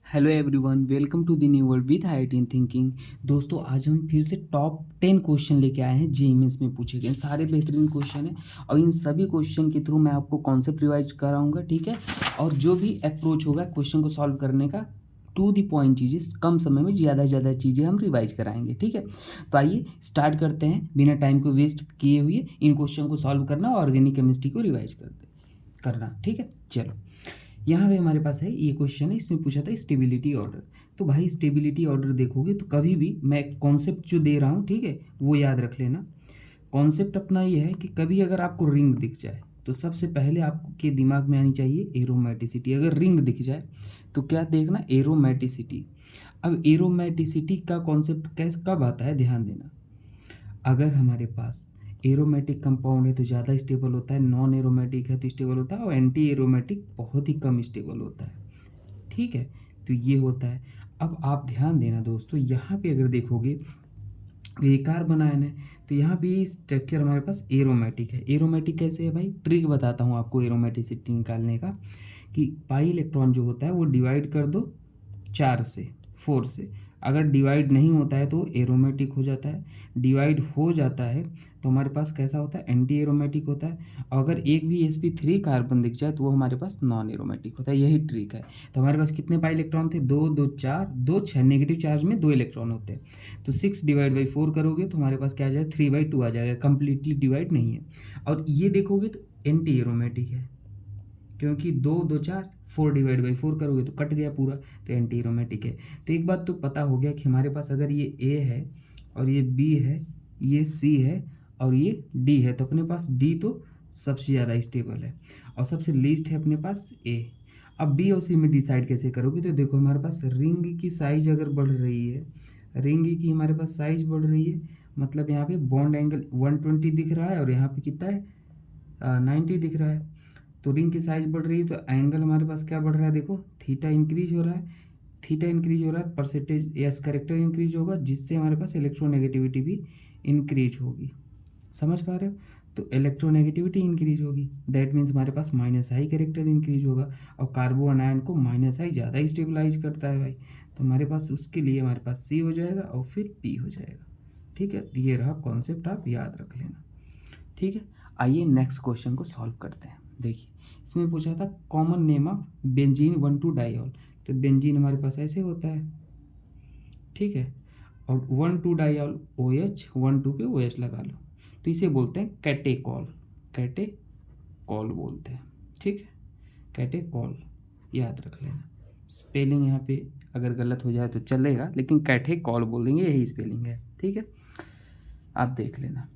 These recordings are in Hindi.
Hello everyone, welcome to the new world with IIT in thinking. दोस्तों, आज हम फिर से टॉप 10 क्वेश्चन लेके आए हैं। जेईएमएस में पूछे गए सारे बेहतरीन क्वेश्चन हैं और इन सभी क्वेश्चन के थ्रू मैं आपको कॉन्सेप्ट रिवाइज कराऊंगा, ठीक है। और जो भी अप्रोच होगा क्वेश्चन को सॉल्व करने का, टू द पॉइंट चीज़ें, कम समय में ज़्यादा से ज़्यादा चीज़ें हम रिवाइज कराएंगे, ठीक है। तो आइए स्टार्ट करते हैं, बिना टाइम को वेस्ट किए हुए इन क्वेश्चन को सॉल्व करना और ऑर्गेनिक केमिस्ट्री को रिवाइज करना, ठीक है। चलो, यहाँ पे हमारे पास है ये क्वेश्चन है, इसमें पूछा था स्टेबिलिटी ऑर्डर। तो भाई स्टेबिलिटी ऑर्डर देखोगे तो कभी भी मैं कॉन्सेप्ट जो दे रहा हूँ, ठीक है, वो याद रख लेना। कॉन्सेप्ट अपना ये है कि कभी अगर आपको रिंग दिख जाए तो सबसे पहले आपके दिमाग में आनी चाहिए एरोमेटिसिटी। अगर रिंग दिख जाए तो क्या देखना, एरोमेटिसिटी। अब एरोमेटिसिटी का कॉन्सेप्ट कैसे कब आता है, ध्यान देना। अगर हमारे पास एरोमेटिक कंपाउंड है तो ज़्यादा स्टेबल होता है, नॉन एरोमेटिक है तो स्टेबल होता है, और एंटी एरोमेटिक बहुत ही कम स्टेबल होता है, ठीक है। तो ये होता है। अब आप ध्यान देना दोस्तों, यहाँ पे अगर देखोगे ये कार्बन आयन है तो यहाँ पे स्ट्रक्चर हमारे पास एरोमेटिक है। एरोमेटिक कैसे है भाई, ट्रिक बताता हूँ आपको एरोमेटिसिटी निकालने का। कि पाई इलेक्ट्रॉन जो होता है वो डिवाइड कर दो 4 से, 4 से। अगर डिवाइड नहीं होता है तो एरोमेटिक हो जाता है, डिवाइड हो जाता है तो हमारे पास कैसा होता है, एंटी एरोमेटिक होता है। और अगर एक भी sp3 कार्बन दिख जाए तो वो हमारे पास नॉन एरोमेटिक होता है। यही ट्रिक है। तो हमारे पास कितने पाई इलेक्ट्रॉन थे, 2 2 4 2 6। नेगेटिव चार्ज में 2 इलेक्ट्रॉन होते हैं तो 6/4 करोगे तो हमारे पास क्या आ जाएगा, 3/2 आ जाएगा। कंप्लीटली डिवाइड नहीं है। और ये देखोगे तो एंटी एरोमेटिक है, क्योंकि 2 2 4, 4/4 करोगे तो कट गया पूरा, तो एंटी एरोमेटिक है। तो एक बात तो पता हो गया कि हमारे पास अगर ये ए है और ये बी है, ये सी है और ये डी है, तो अपने पास डी तो सबसे ज़्यादा स्टेबल है और सबसे लीस्ट है अपने पास ए। अब बी और सी में डिसाइड कैसे करोगे, तो देखो हमारे पास रिंग की साइज अगर बढ़ रही है, रिंग की हमारे पास साइज बढ़ रही है, मतलब यहाँ पे बॉन्ड एंगल 120 दिख रहा है और यहाँ पे कितना है, 90 दिख रहा है। तो रिंग की साइज बढ़ रही है तो एंगल हमारे पास क्या बढ़ रहा है, देखो थीटा इंक्रीज हो रहा है। थीटा इंक्रीज हो रहा है, परसेंटेज यस करेक्टर इंक्रीज होगा, जिससे हमारे पास इलेक्ट्रोनेगेटिविटी भी इंक्रीज होगी। समझ पा रहे हो। तो इलेक्ट्रोनेगेटिविटी इंक्रीज होगी, दैट मीन्स हमारे पास माइनस आई करेक्टर इंक्रीज होगा। और कार्बन आयन को माइनस आई ज़्यादा स्टेबलाइज करता है भाई। तो हमारे पास उसके लिए हमारे पास सी हो जाएगा और फिर पी हो जाएगा, ठीक है। तो ये रहा कॉन्सेप्ट, आप याद रख लेना, ठीक है। आइए नेक्स्ट क्वेश्चन को सॉल्व करते हैं। देखिए, इसमें पूछा था common name of benzene 1,2 diol. तो बेंजीन हमारे पास ऐसे होता है, ठीक है। और 1,2 डाइऑल OH, 1,2 पे OH लगा लो, तो इसे बोलते हैं कैटेकॉल। कैटेकॉल बोलते हैं, ठीक है। कैटेकॉल याद रख लेना। स्पेलिंग यहाँ पे अगर गलत हो जाए तो चलेगा, लेकिन कैटेकॉल बोल देंगे, यही स्पेलिंग है, ठीक है। आप देख लेना।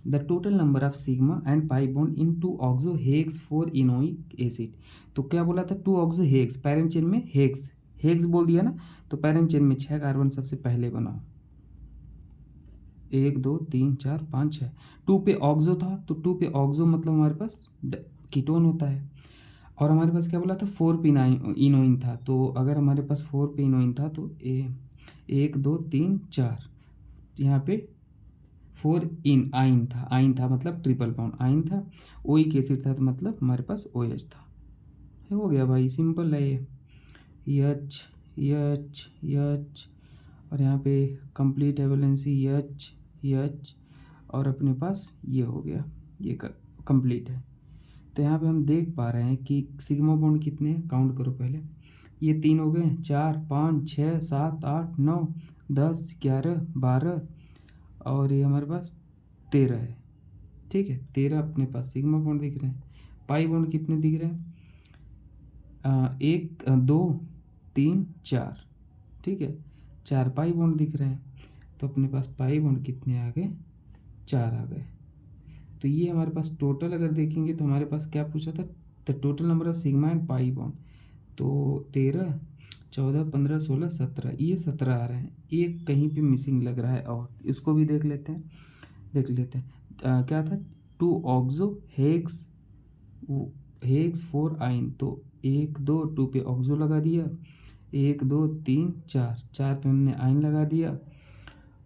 The total number of sigma and pi bond in 2 oxo hex 4 enoic acid. तो क्या बोला था, 2 ऑक्सो हेक्स, पैरेंट चेन में हेक्स, हेक्स बोल दिया ना। तो पैरेंट चेन में 6 कार्बन सबसे पहले बनाओ, 1 2 3 4 5 6। 2 पे ऑक्सो था तो 2 पे ऑक्सो मतलब हमारे पास कीटोन होता है। और हमारे पास क्या बोला था, 4 पे इनोइन था। तो अगर हमारे पास 4 पे इनोइन था तो 1 2 3 4, यहाँ पे 4 इन आइन था, आइन था मतलब ट्रिपल बॉन्ड आइन था। ओइक एसिड था तो मतलब हमारे पास OH था। हो गया भाई, सिंपल है ये। एच एच एच, और यहाँ पे कंप्लीट एवलेंसी एच एच, और अपने पास ये हो गया, ये कंप्लीट है। तो यहाँ पे हम देख पा रहे हैं कि सिग्मा बॉन्ड कितने हैं, काउंट करो पहले। ये 3 हो गए, 4 5 6 7 8 9 10 11 12, और ये हमारे पास 13 है, ठीक है। 13 अपने पास सिग्मा बॉन्ड दिख रहे हैं। पाई बॉन्ड कितने दिख रहे हैं, 1 2 3 4, ठीक है। 4 पाई बॉन्ड दिख रहे हैं। तो अपने पास पाई बॉन्ड कितने आ गए, 4 आ गए। तो ये हमारे पास टोटल अगर देखेंगे तो हमारे पास क्या पूछा था, the total number of sigma and pi bond. तो 13 14 15 16 17, ये 17 आ रहे हैं। एक कहीं पे मिसिंग लग रहा है, और इसको भी देख लेते हैं, क्या था, 2 ऑक्सो हेक्स, हेक्स 4 आइन। तो 1 2 2 पे ऑक्सो लगा दिया, 1 2 3 4, 4 पे हमने आइन लगा दिया,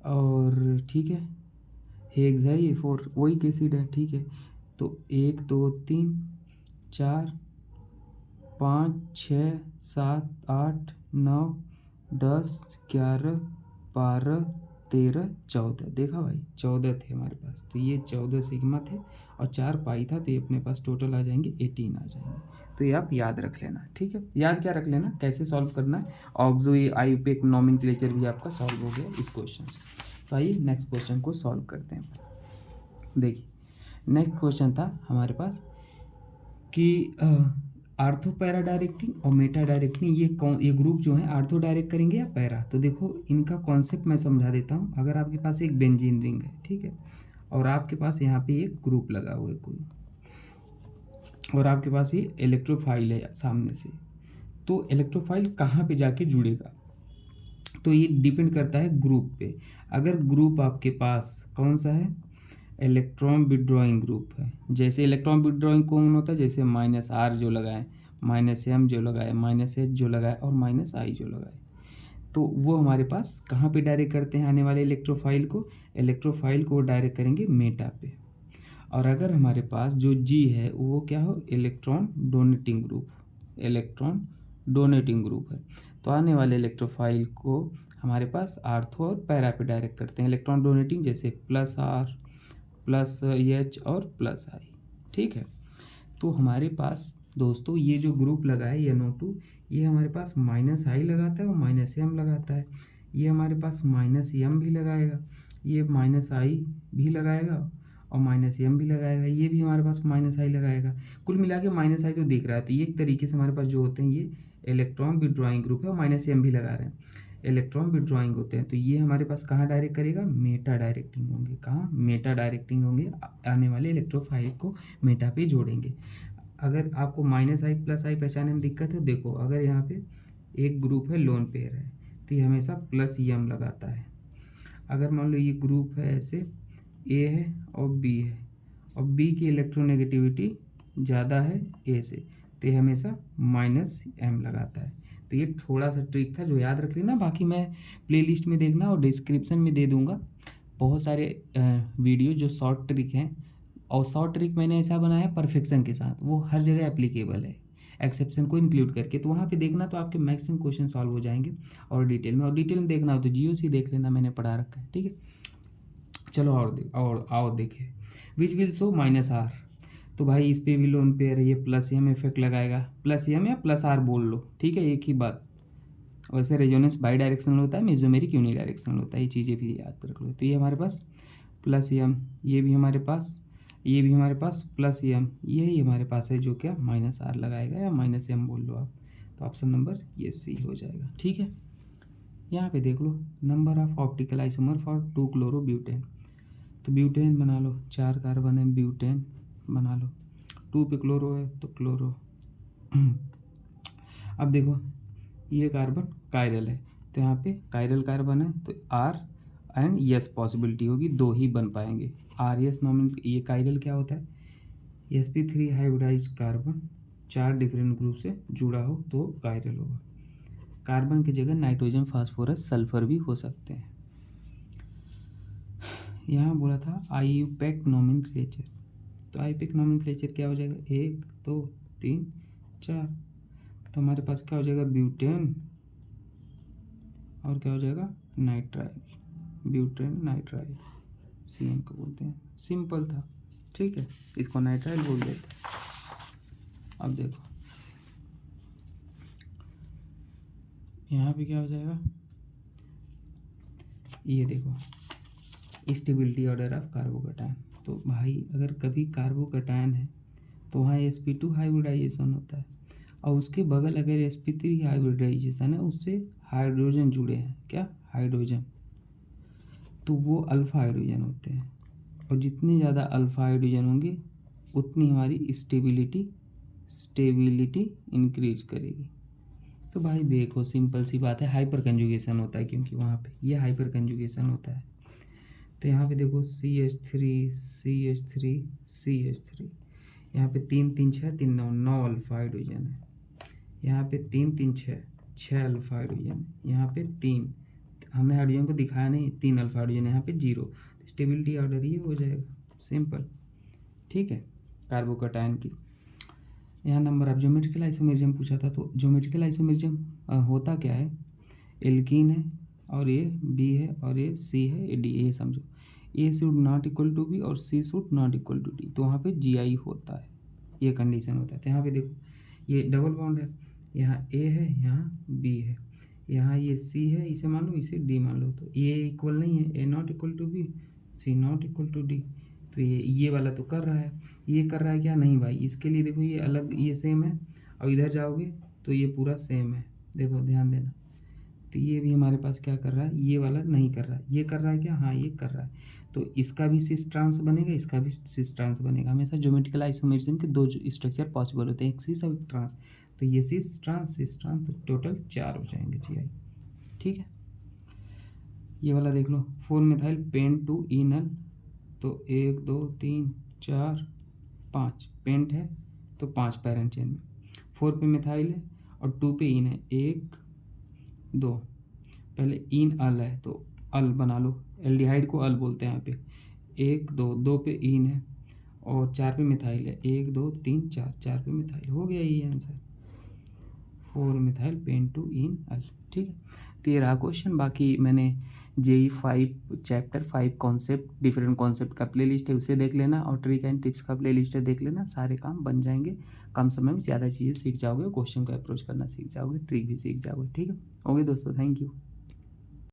और ठीक है, हेक्स है ये 4, वही एसिड है, ठीक है। तो 1 2 3 4 5 6 7 8 9 10 11 12 13 14। देखा भाई 14 थे हमारे पास, तो ये 14 सिग्मा थे और 4 पाई था, तो ये अपने पास टोटल आ जाएंगे 18 आ जाएंगे। तो ये आप याद रख लेना, ठीक है। याद क्या रख लेना, कैसे सॉल्व करना है। ऑक्सो आईयूपैक नोमेनक्लेचर भी आपका सॉल्व हो गया इस क्वेश्चन से। तो आइए नेक्स्ट क्वेश्चन को सॉल्व करते हैं। देखिए नेक्स्ट क्वेश्चन था हमारे पास कि आर्थो पैरा डायरेक्टिंग और मेटा डायरेक्टिंग, ये ग्रुप जो है आर्थो डायरेक्ट करेंगे या पैरा। तो देखो इनका कॉन्सेप्ट मैं समझा देता हूँ। अगर आपके पास एक बेंजीन रिंग है, ठीक है, और आपके पास यहाँ पे एक ग्रुप लगा हुआ है कोई, और आपके पास ये इलेक्ट्रोफाइल है सामने से, तो इलेक्ट्रोफाइल कहाँ पे जाके जुड़ेगा, तो ये डिपेंड करता है ग्रुप पे। अगर ग्रुप आपके पास कौन सा है, इलेक्ट्रॉन विड्रॉइंग ग्रुप है। जैसे इलेक्ट्रॉन विड्रॉइंग कौन होता है, जैसे -R जो लगाए, -M जो लगाए, -H जो लगाए और -I जो लगाए, तो वो हमारे पास कहाँ पे डायरेक्ट करते हैं आने वाले इलेक्ट्रोफाइल को, इलेक्ट्रोफाइल को डायरेक्ट करेंगे मेटा पे। और अगर हमारे पास जो G है वो क्या हो, electron donating group, electron donating group है, तो आने वाले इलेक्ट्रोफाइल को हमारे पास आर्थो और पैरा पे डायरेक्ट करते हैं। इलेक्ट्रॉन डोनेटिंग जैसे +R +H और +I, ठीक है। तो हमारे पास दोस्तों ये जो ग्रुप लगा है NO2, ये हमारे पास -I लगाता है और -M लगाता है। ये हमारे पास -M भी लगाएगा, ये -I भी लगाएगा और -M भी लगाएगा, ये भी हमारे पास -I लगाएगा। कुल मिला के -I तो दिख रहा है। तो ये एक तरीके से हमारे पास जो होते हैं ये इलेक्ट्रॉन विड्रॉइंग ग्रुप है और -M भी लगा रहे हैं, इलेक्ट्रॉन विड्रॉइंग होते हैं। तो ये हमारे पास कहाँ डायरेक्ट करेगा, मेटा डायरेक्टिंग होंगे। कहाँ, मेटा डायरेक्टिंग होंगे, आने वाले इलेक्ट्रोफाइल को मेटा पे जोड़ेंगे। अगर आपको -I +I पहचानने में दिक्कत है, देखो अगर यहाँ पे एक ग्रुप है लोन पेयर है, तो ये हमेशा +M लगाता है। अगर मान लो ये ग्रुप है ऐसे, A है और B है, और B की इलेक्ट्रोनेगेटिविटी ज़्यादा है A से, तो ये हमेशा -M लगाता है। तो ये थोड़ा सा ट्रिक था जो याद रख लेना। बाकी मैं प्लेलिस्ट में देखना और डिस्क्रिप्शन में दे दूंगा बहुत सारे वीडियो जो शॉर्ट ट्रिक हैं, और शॉर्ट ट्रिक मैंने ऐसा बनाया परफेक्शन के साथ, वो हर जगह एप्लीकेबल है, एक्सेप्शन को इंक्लूड करके। तो वहाँ पे देखना, तो आपके मैक्सिमम क्वेश्चन सॉल्व हो जाएंगे। और डिटेल में देखना हो तो GOC देख लेना, मैंने पढ़ा रखा है, ठीक है। चलो और आओ देखें, विच विल शो -R। तो भाई इस पे भी लोन पेयर है, ये +M इफेक्ट लगाएगा, +M या +R बोल लो, ठीक है, एक ही बात। वैसे रेजोनेंस बाई डायरेक्शनल होता है, मेसोमेरिक यूनिडायरेक्शनल होता है, ये चीज़ें भी याद रख लो। तो ये हमारे पास +M, ये भी हमारे पास, ये भी हमारे पास +M, यही हमारे पास है जो क्या -R लगाएगा या -M बोल लो आप। तो ऑप्शन नंबर ये C हो जाएगा, ठीक है। यहाँ पे देख लो, number of optical isomer for two chlorobutane. तो ब्यूटेन बना लो, 4 कार्बन है, ब्यूटेन बना लो। 2 पे क्लोरो है तो क्लोरो। अब देखो ये कार्बन कायरल है, तो यहाँ पे कायरल कार्बन है, तो R एंड S पॉसिबिलिटी होगी, 2 ही बन पाएंगे। RS नॉमिन, ये कायरल क्या होता है, sp3 hybridise carbon 4 different group से जुड़ा हो तो कायरल होगा। कार्बन की जगह नाइट्रोजन, फास्फोरस, सल्फर भी हो सकते हैं। यहाँ बोला था आईयूपैक नोमेनक्लेचर, तो आईयूपैक नोमेनक्लेचर क्या हो जाएगा, 1 2 3 4। तो हमारे पास क्या हो जाएगा, ब्यूटेन और क्या हो जाएगा, नाइट्राइल, ब्यूटेन नाइट्राइल, CN को बोलते हैं। सिंपल था, ठीक है, इसको नाइट्राइल बोल देते हैं। अब देखो यहाँ पे क्या हो जाएगा, ये देखो स्टेबिलिटी ऑर्डर ऑफ कार्बोकैटायन। तो भाई अगर कभी कार्बोकैटायन है तो वहाँ sp2 हाइब्रिडाइजेशन होता है, और उसके बगल अगर sp3 हाइब्रिडाइजेशन है, उससे हाइड्रोजन जुड़े हैं, क्या हाइड्रोजन, तो वो अल्फा हाइड्रोजन होते हैं। और जितने ज़्यादा अल्फा हाइड्रोजन होंगे उतनी हमारी स्टेबिलिटी इंक्रीज करेगी। तो भाई देखो सिंपल सी बात है, हाइपर कंजुगेशन होता है, क्योंकि वहाँ पे ये हाइपर कंजुगेशन होता है। तो यहाँ पे देखो CH3 यहाँ पे 3 3 6 3 9 9 अल्फा हाइड्रोजन है। यहाँ पे 3 3 6 6 अल्फा हाइड्रोजन, यहाँ पे 3, हमने हाइड्रोजन को दिखाया नहीं, 3 अल्फा हाइड्रोजन, यहाँ पे 0। तो स्टेबिलिटी ऑर्डर ये हो जाएगा, सिंपल, ठीक है, कार्बोकैटायन की। यहाँ नंबर ऑफ ज्योमेट्रिकल आइसोमेरिज्म पूछा था, तो ज्योमेट्रिकल आइसोमेरिज्म होता क्या है, एल्कीन है और ये बी है और ये सी है, ये डी, ये समझो a should not equal to b और c should not equal to d, तो वहाँ पे जी आई होता है, ये कंडीशन होता है। तो यहाँ पे देखो ये डबल बॉन्ड है, यहाँ ए है यहाँ बी है, यहाँ ये सी है, इसे मान लो इसे डी मान लो, तो ए इक्वल नहीं है, a not equal to b, c not equal to d, तो ये वाला तो कर रहा है, ये कर रहा है क्या, नहीं भाई, इसके लिए देखो ये अलग, ये सेम है, और इधर जाओगे तो ये पूरा सेम है, देखो ध्यान देना, तो ये भी हमारे पास क्या कर रहा है, ये वाला नहीं कर रहा है, ये कर रहा है क्या, हाँ ये कर रहा है, तो इसका भी सिस ट्रांस बनेगा, इसका भी सिस ट्रांस बनेगा। हमेशा ज्योमेट्रिकल आइसोमेरिज्म के दो स्ट्रक्चर पॉसिबल होते हैं, एक सिस और एक ट्रांस, तो ये सिस ट्रांस तो टोटल 4 हो जाएंगे जी आई। ठीक है, ये वाला देख लो, 4 मिथाइल पेंट टू इनल, तो 1 2 3 4 5 पेंट है, तो 5 पैरेंट चेन में, 4 पे मिथाइल है और 2 पे इन है, 1 2, पहले इन अल है तो अल बना लो, एल्डिहाइड को अल बोलते हैं यहाँ पे, 1 2 2 पे इन है और 4 पे मिथाइल है, 1 2 3 4, 4 पे मिथाइल, हो गया ये आंसर, 4 मिथाइल पेन टू इन अल। ठीक है, तो ये रहा क्वेश्चन। बाकी मैंने JEE 5 chapter 5 concept, different concept का प्ले लिस्ट है, उसे देख लेना, और ट्रिक एंड टिप्स का प्ले लिस्ट है, देख लेना, सारे काम बन जाएंगे, कम समय में ज़्यादा चीज़ें सीख जाओगे, क्वेश्चन को अप्रोच करना सीख जाओगे, ट्रिक भी सीख जाओगे। ठीक है, ओके दोस्तों, थैंक यू।